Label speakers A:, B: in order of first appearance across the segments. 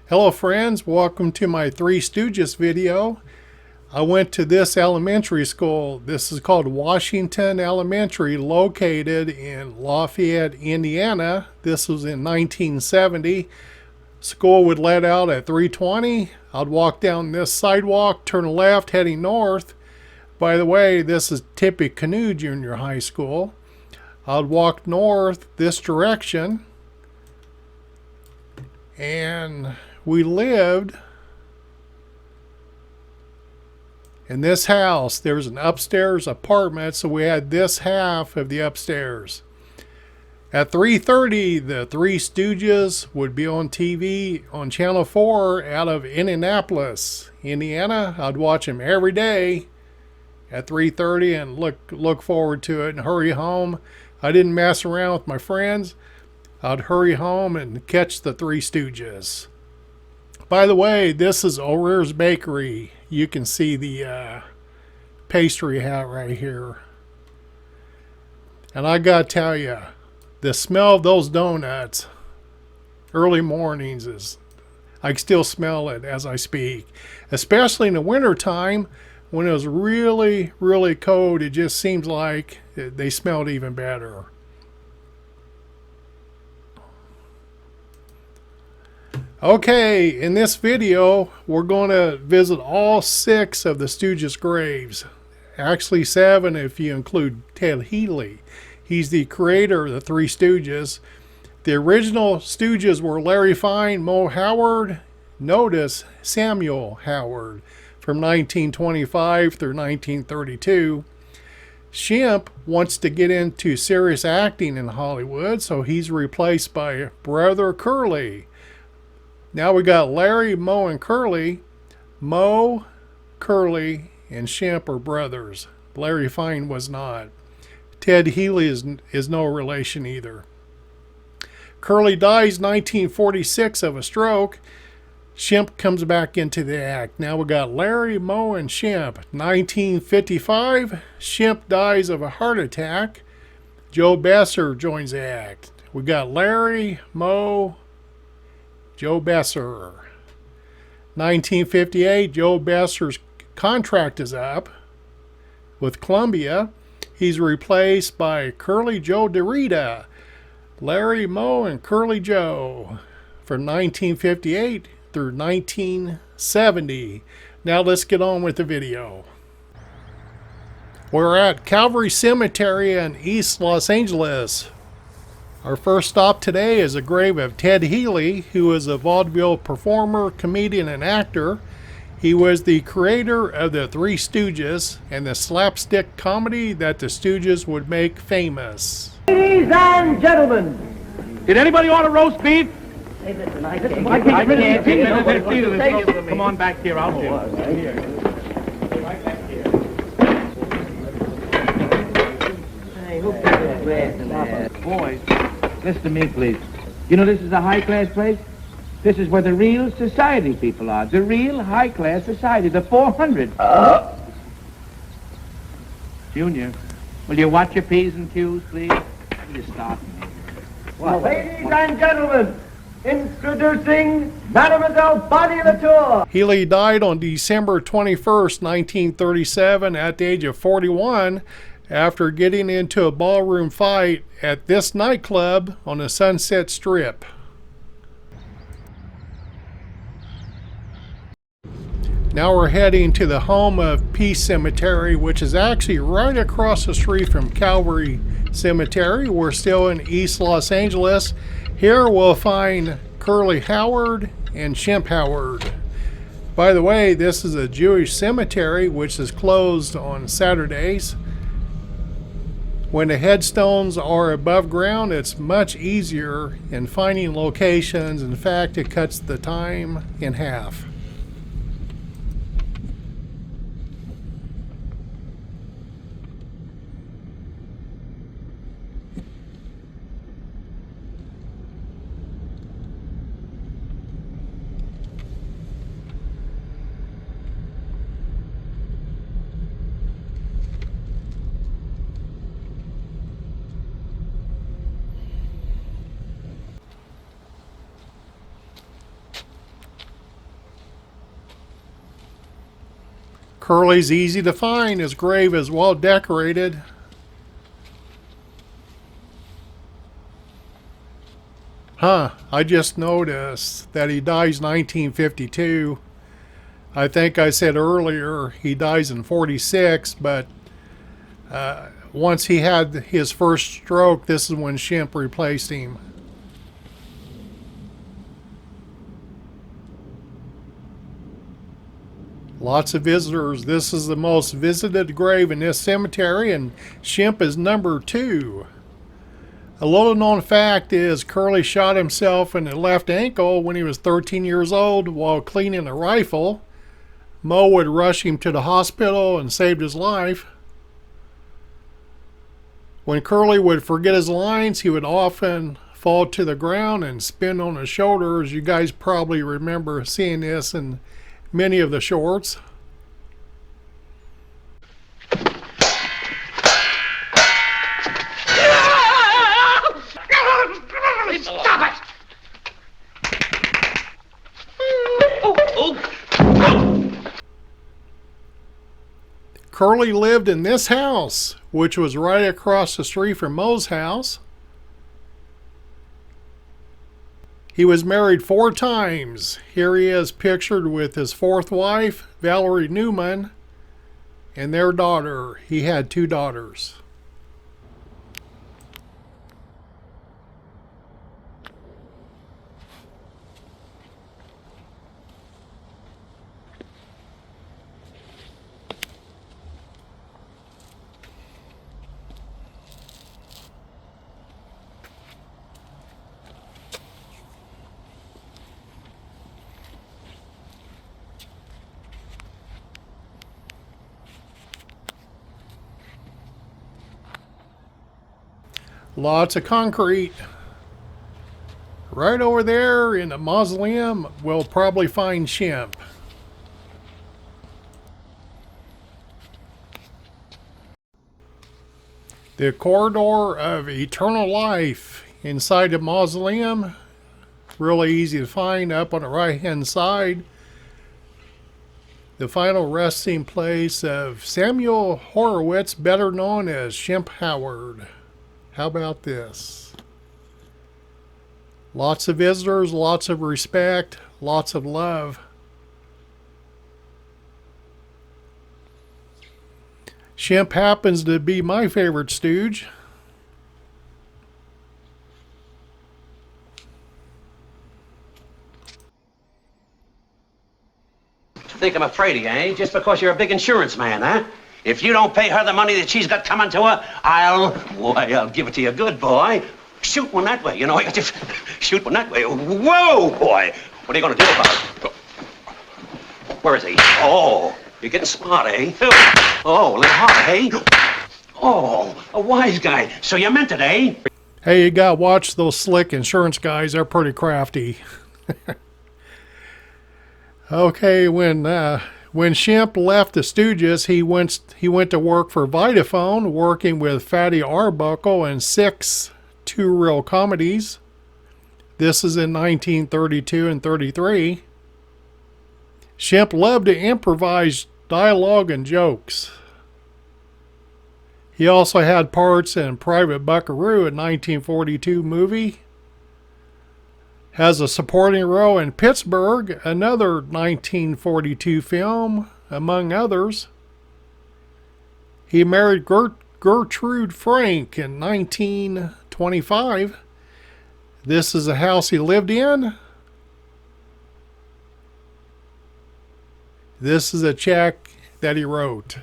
A: Hello friends, welcome to my Three Stooges video. I went to this elementary school. This is called Washington Elementary, located in Lafayette, Indiana. This was in 1970. School would let out at 3:20. I'd walk down this sidewalk, turn left, heading north. By the way, this is Tippecanoe Junior High School. I'd walk north this direction, and we lived in this house. There was an upstairs apartment, so we had this half of the upstairs. At 3:30, the Three Stooges would be on TV on Channel 4 out of Indianapolis, Indiana. I'd watch them every day at 3:30 and look forward to it and hurry home. I didn't mess around with my friends. I'd hurry home and catch the Three Stooges. By the way, this is O'Rear's Bakery. You can see the pastry hat right here. And I gotta tell you, the smell of those donuts early mornings I can still smell it as I speak. Especially in the wintertime when it was really, really cold. It just seems like they smelled even better. Okay, in this video, we're going to visit all 6 of the Stooges' graves. Actually 7 if you include Ted Healy. He's the creator of the Three Stooges. The original Stooges were Larry Fine, Mo Howard, notice Samuel Howard, from 1925 through 1932. Shemp wants to get into serious acting in Hollywood, so he's replaced by brother Curly. Now we got Larry, Mo, and Curly. Mo, Curly, and Shemp are brothers. Larry Fine was not. Ted Healy is no relation either. Curly dies 1946 of a stroke. Shemp comes back into the act. Now we got Larry, Mo, and Shemp. 1955, Shemp dies of a heart attack. Joe Besser joins the act. We got Larry, Mo, Joe Besser. 1958, Joe Besser's contract is up with Columbia. He's replaced by Curly Joe DeRita. Larry, Mo, and Curly Joe from 1958 through 1970. Now let's get on with the video. We're at Calvary Cemetery in East Los Angeles. Our first stop today is the grave of Ted Healy, who is a vaudeville performer, comedian, and actor. He was the creator of the Three Stooges and the slapstick comedy that the Stooges would make famous.
B: Ladies and gentlemen,
C: Did anybody order roast beef?
B: hey, listen, I
C: Come on back here, I'll do it.
B: Hey, who put this glass in there?
C: Boys, listen to me, please. You know this is a high-class place? This is where the real society people are. The real high-class society, the 400. Junior, will you watch your P's and Q's, please? Will you stop?
B: Ladies and gentlemen, introducing Mademoiselle Bonnie Latour.
A: Healy died on December 21st, 1937 at the age of 41 after getting into a ballroom fight at this nightclub on the Sunset Strip. Now we're heading to the home of Peace Cemetery, which is actually right across the street from Calvary Cemetery. We're still in East Los Angeles. Here we'll find Curly Howard and Shimp Howard. By the way, this is a Jewish cemetery which is closed on Saturdays. When the headstones are above ground, it's much easier in finding locations. In fact, it cuts the time in half. Curly's easy to find. His grave is well decorated. I just noticed that he dies 1952. I think I said earlier he dies in 46, but once he had his first stroke, this is when Shemp replaced him. Lots of visitors. This is the most visited grave in this cemetery, and Shemp is number 2. A little known fact is Curly shot himself in the left ankle when he was 13 years old while cleaning a rifle. Mo would rush him to the hospital and saved his life. When Curly would forget his lines, he would often fall to the ground and spin on his shoulders. You guys probably remember seeing this in many of the shorts.
D: Stop it!
A: Curly lived in this house, which was right across the street from Mo's house. He was married 4 times. Here he is pictured with his 4th wife, Valerie Newman, and their daughter. He had 2 daughters. Lots of concrete. Right over there in the mausoleum, we'll probably find Shemp. The corridor of eternal life inside the mausoleum, really easy to find up on the right hand side. The final resting place of Samuel Horowitz, better known as Shimp Howard. How about this? Lots of visitors, lots of respect, lots of love. Shemp happens to be my favorite stooge.
D: Think I'm afraid of you, eh? Just because you're a big insurance man, huh? If you don't pay her the money that she's got coming to her, I'll give it to you good, boy. Shoot one that way, you know. Just shoot one that way. Whoa, boy. What are you going to do about it? Where is he? Oh, you're getting smart, eh? Oh, a little hard, eh? Oh, a wise guy. So you meant it, eh?
A: Hey, you got to watch those slick insurance guys. They're pretty crafty. Okay, when Shemp left the Stooges, he went to work for Vitaphone, working with Fatty Arbuckle in 6 two-reel comedies. This is in 1932 and 33. Shemp loved to improvise dialogue and jokes. He also had parts in Private Buckaroo, a 1942 movie. Has a supporting role in Pittsburgh, another 1942 film, among others. He married Gertrude Frank in 1925. This is a house he lived in. This is a check that he wrote.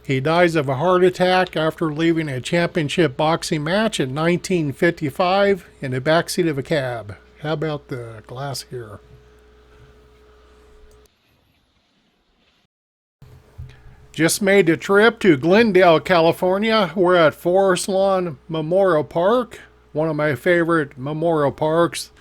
A: He dies of a heart attack after leaving a championship boxing match in 1955 in the backseat of a cab. How about the glass here? Just made the trip to Glendale, California. We're at Forest Lawn Memorial Park, one of my favorite memorial parks.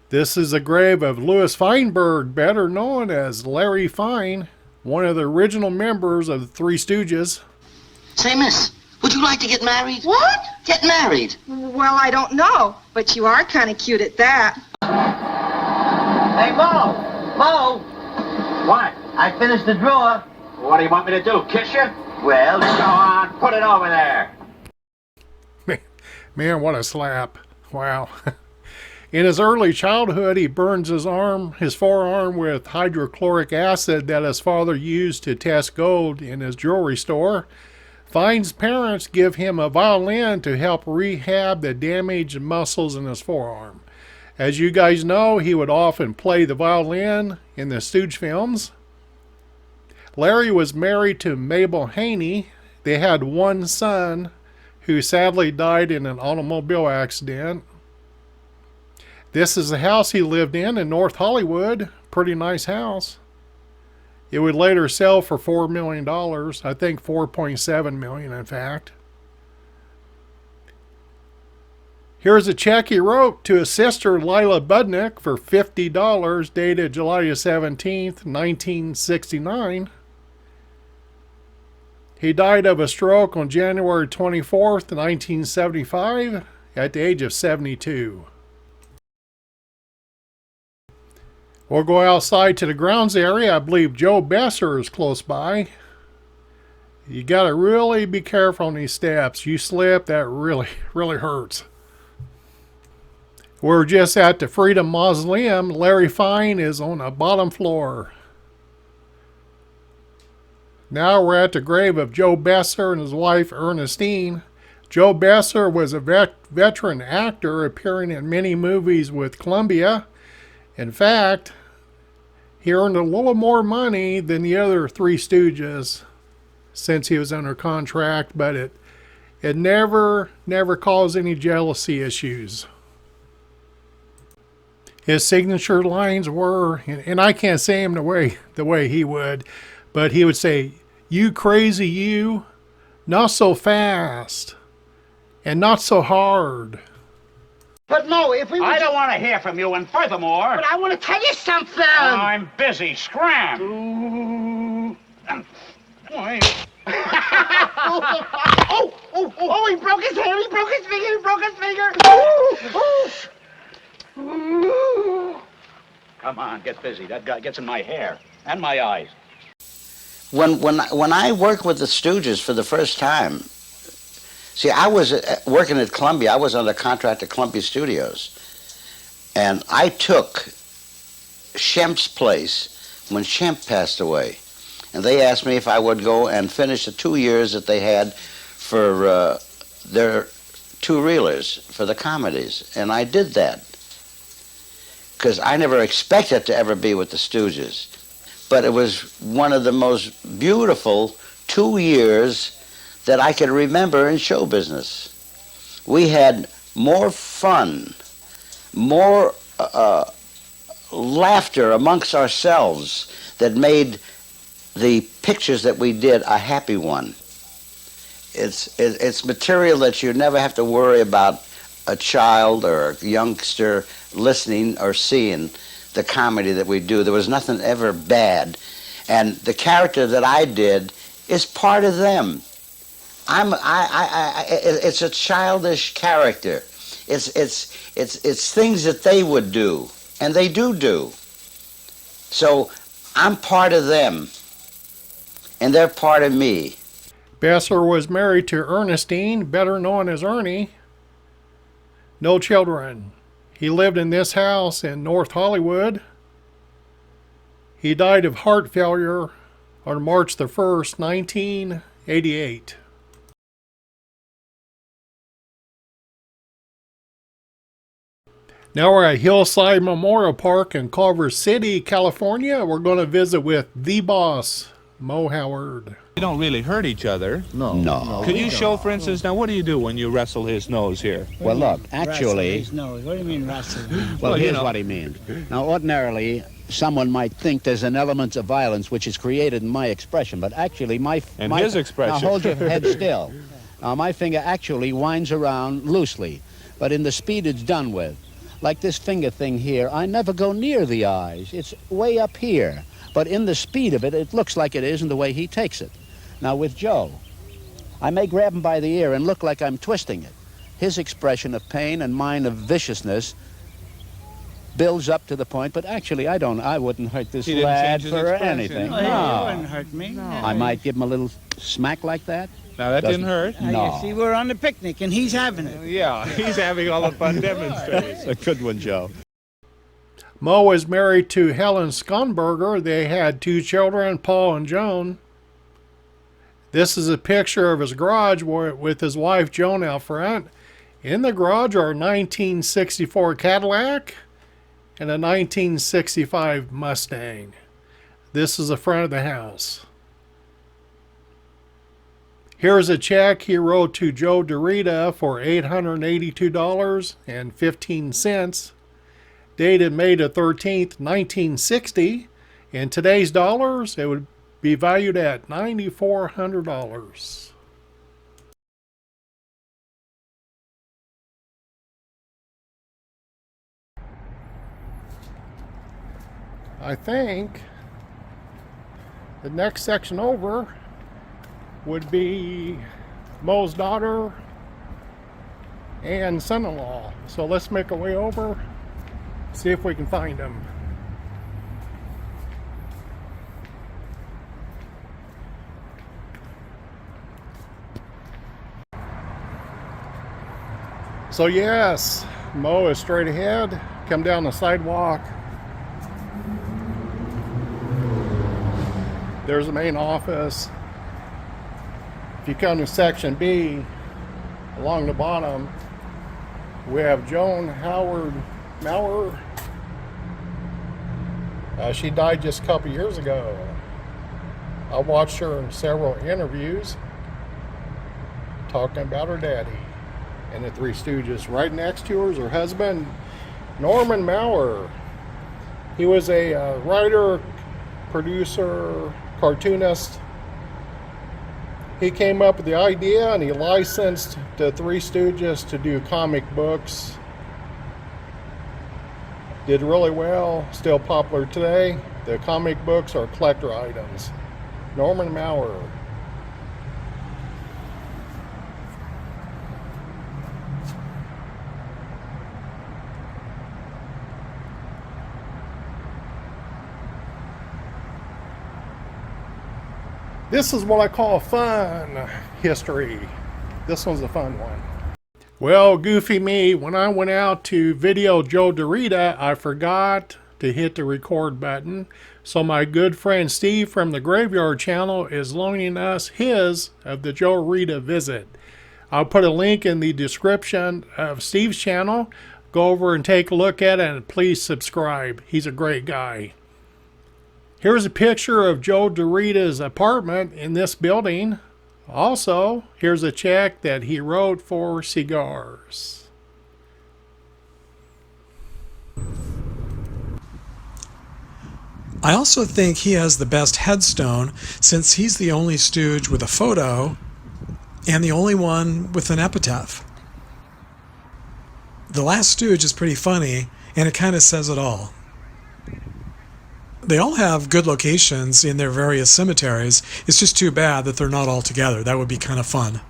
A: This is a grave of Louis Feinberg, better known as Larry Fine, one of the original members of the Three Stooges.
E: Say, miss, would you like to get married?
F: What?
E: Get married.
F: Well, I don't know, but you are kind of cute at that.
B: Hey, Mo! Mo!
C: What?
B: I finished the drawer.
C: What do you want me to do, kiss you?
B: Well,
C: Go on, put it over there.
A: Man, what a slap. Wow. In his early childhood, he burns his forearm with hydrochloric acid that his father used to test gold in his jewelry store. Fine's parents give him a violin to help rehab the damaged muscles in his forearm. As you guys know, he would often play the violin in the Stooge films. Larry was married to Mabel Haney. They had one son who sadly died in an automobile accident. This is the house he lived in North Hollywood. Pretty nice house. It would later sell for $4 million. I think $4.7 million, in fact. Here's a check he wrote to his sister Lila Budnick for $50 dated July 17th, 1969. He died of a stroke on January 24th, 1975 at the age of 72. We'll go outside to the grounds area. I believe Joe Besser is close by. You got to really be careful on these steps. You slip, that really hurts. We're just at the Freedom Mausoleum. Larry Fine is on the bottom floor. Now we're at the grave of Joe Besser and his wife Ernestine. Joe Besser was a veteran actor appearing in many movies with Columbia. In fact, he earned a little more money than the other Three Stooges since he was under contract, but it never caused any jealousy issues. His signature lines were, and I can't say them the way he would, but he would say, "You crazy you, not so fast, and not so hard."
B: but Mo, if we...
C: I don't want to hear from you, and furthermore...
B: But I want to tell you something.
C: I'm busy. Scram!
B: Oh, he broke his hand, he broke his finger, he broke his finger.
C: Come on, get busy. That guy gets in my hair and my eyes.
E: When I worked with the Stooges for the first time, see, I was working at Columbia. I was under contract at Columbia Studios. And I took Shemp's place when Shemp passed away. And they asked me if I would go and finish the 2 years that they had for their two-reelers, for the comedies. And I did that. Because I never expected to ever be with the Stooges. But it was one of the most beautiful 2 years that I could remember in show business. We had more fun, more laughter amongst ourselves that made the pictures that we did a happy one. It's material that you never have to worry about a child or a youngster listening or seeing the comedy that we do. There was nothing ever bad. And the character that I did is part of them. It's a childish character. It's things that they would do, and they do. So I'm part of them, and they're part of me.
A: Besser was married to Ernestine, better known as Ernie. No children. He lived in this house in North Hollywood. He died of heart failure on March the 1st, 1988. Now we're at Hillside Memorial Park in Culver City, California. We're going to visit with the boss, Mo Howard.
F: We don't really hurt each other.
G: No.
F: Could you show, for instance, now what do you do when you wrestle his nose here?
G: Well, look, actually...
H: His nose. What do you mean wrestle?
G: Well,
F: you
G: here's
F: know.
G: what he means. Now, ordinarily, someone might think there's an element of violence which is created in my expression, but actually
F: his expression.
G: Now, hold your head still. Now, my finger actually winds around loosely, but in the speed it's done with. Like this finger thing here, I never go near the eyes. It's way up here. But in the speed of it, it looks like it is in the way he takes it. Now, with Joe, I may grab him by the ear and look like I'm twisting it. His expression of pain and mine of viciousness builds up to the point, but actually I wouldn't hurt this
F: He didn't
G: lad
F: change his
G: for
F: expression.
G: anything.
F: No,
G: No.
H: You wouldn't hurt me. No.
G: I might give him a little smack like that.
F: Now, that didn't hurt.
G: No.
H: You see, we're on the picnic, and he's having it.
F: Yeah, he's having all the fun demonstrating.
G: A good one, Joe.
A: Mo was married to Helen Skonberger. They had 2 children, Paul and Joan. This is a picture of his garage with his wife Joan out front. In the garage are a 1964 Cadillac and a 1965 Mustang. This is the front of the house. Here's a check he wrote to Joe DeRita for $882.15. Dated May the 13th, 1960. In today's dollars, it would be valued at $9,400. I think the next section over would be Mo's daughter and son-in-law. So let's make our way over, see if we can find them. So yes, Mo is straight ahead. Come down the sidewalk. There's the main office. If you come to section B, along the bottom, we have Joan Howard Mau. She died just a couple years ago. I watched her in several interviews talking about her daddy and the Three Stooges. Right next to her is her husband, Norman Mauer. He was a writer, producer, cartoonist. He came up with the idea and he licensed the Three Stooges to do comic books. Did really well, still popular today. The comic books are collector items. Norman Mauer. This is what I call fun history. This one's a fun one. Well, goofy me, when I went out to video Joe DeRita, I forgot to hit the record button. So my good friend Steve from the Graveyard Channel is loaning us his of the Joe DeRita visit. I'll put a link in the description of Steve's channel. Go over and take a look at it and please subscribe. He's a great guy. Here's a picture of Joe DeRita's apartment in this building. Also, here's a check that he wrote for cigars.
I: I also think he has the best headstone since he's the only Stooge with a photo and the only one with an epitaph. The last Stooge is pretty funny and it kind of says it all. They all have good locations in their various cemeteries. It's just too bad that they're not all together. That would be kind of fun.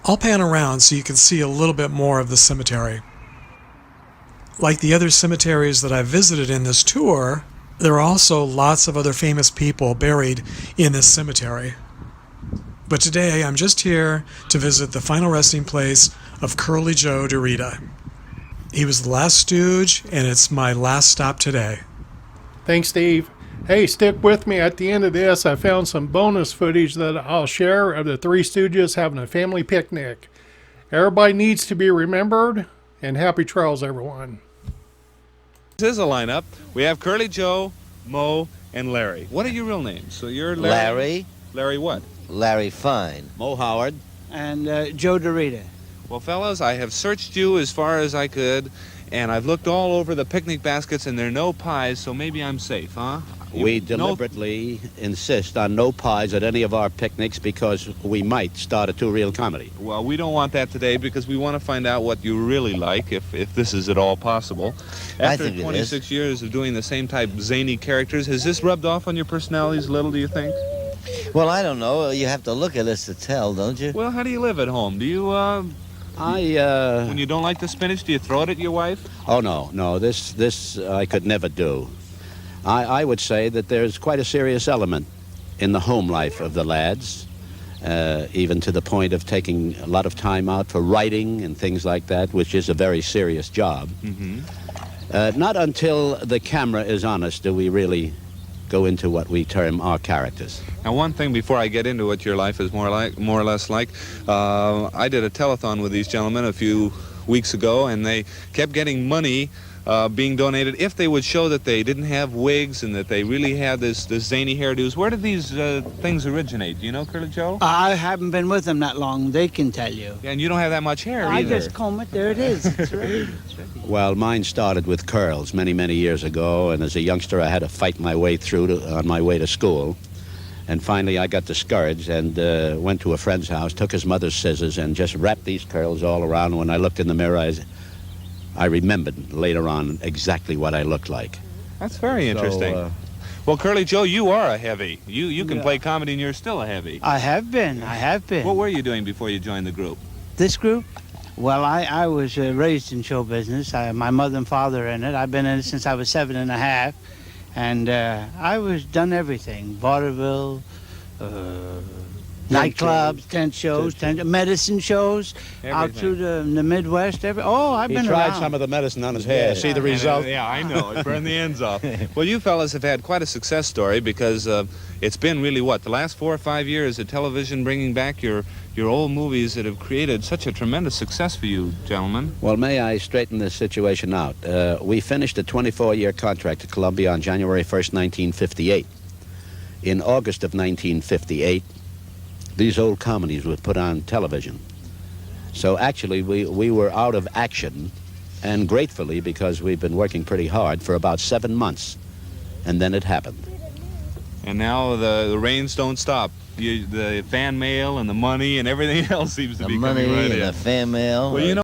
I: I'll pan around so you can see a little bit more of the cemetery. Like the other cemeteries that I've visited in this tour, there are also lots of other famous people buried in this cemetery. But today I'm just here to visit the final resting place of Curly Joe DeRita. He was the last Stooge, and it's my last stop today.
A: Thanks, Steve. Hey, stick with me. At the end of this, I found some bonus footage that I'll share of the Three Stooges having a family picnic. Everybody needs to be remembered, and happy trails, everyone.
F: This is a lineup. We have Curly Joe, Mo, and Larry. What are your real names? So you're Larry.
J: Larry.
F: Larry what?
J: Larry Fine.
G: Mo Howard.
H: And Joe DeRita.
F: Well, fellas, I have searched you as far as I could, and I've looked all over the picnic baskets, and there are no pies, so maybe I'm safe, huh?
G: We deliberately insist on no pies at any of our picnics because we might start a two-reel comedy.
F: Well, we don't want that today because we want to find out what you really like, if this is at all possible. After
J: think it is.
F: 26 years of doing the same type zany characters, has this rubbed off on your personalities a little, do you think?
J: Well, I don't know. You have to look at us to tell, don't you?
F: Well, how do you live at home? Do you When you don't like the spinach, do you throw it at your wife?
G: Oh, no, this I could never do. I would say that there's quite a serious element in the home life of the lads, even to the point of taking a lot of time out for writing and things like that, which is a very serious job. Not until the camera is on us do we really go into what we term our characters.
F: Now, one thing before I get into what your life is more or less like, I did a telethon with these gentlemen a few weeks ago, and they kept getting money being donated if they would show that they didn't have wigs and that they really had this zany hairdos. Where did these things originate? Do you know, Curly Joe?
H: I haven't been with them that long. They can tell you.
F: Yeah, and you don't have that much hair
H: I
F: either.
H: just comb it. There it is. It's ready.
G: Well, mine started with curls many years ago, and as a youngster I had to fight my way through on my way to school. And finally I got discouraged and went to a friend's house, took his mother's scissors, and just wrapped these curls all around. When I looked in the mirror, I remembered later on exactly what I looked like.
F: That's very interesting. Well, Curly Joe, you are a heavy. You can play comedy and you're still a heavy.
H: I have been.
F: What were you doing before you joined the group?
H: This group? Well, I was raised in show business. My mother and father in it. I've been in it since I was 7.5. And I was done everything. Vaudeville, nightclubs, tent shows, medicine shows, out through the Midwest. I've been
G: He tried
H: around.
G: some of the medicine on his hair. See the result?
F: Yeah, I know. It burned the ends off. Well, you fellas have had quite a success story because it's been really, the last 4 or 5 years of television bringing back your old movies that have created such a tremendous success for you, gentlemen.
G: Well, may I straighten this situation out? We finished a 24-year contract at Columbia on January 1st, 1958. In August of 1958, these old comedies were put on television. So actually, we were out of action, and gratefully, because we've been working pretty hard for about 7 months, and then it happened.
F: And now the rains don't stop. The fan mail and the money and everything else seems to be coming right in.
J: The money and the fan mail.
F: Well, you know.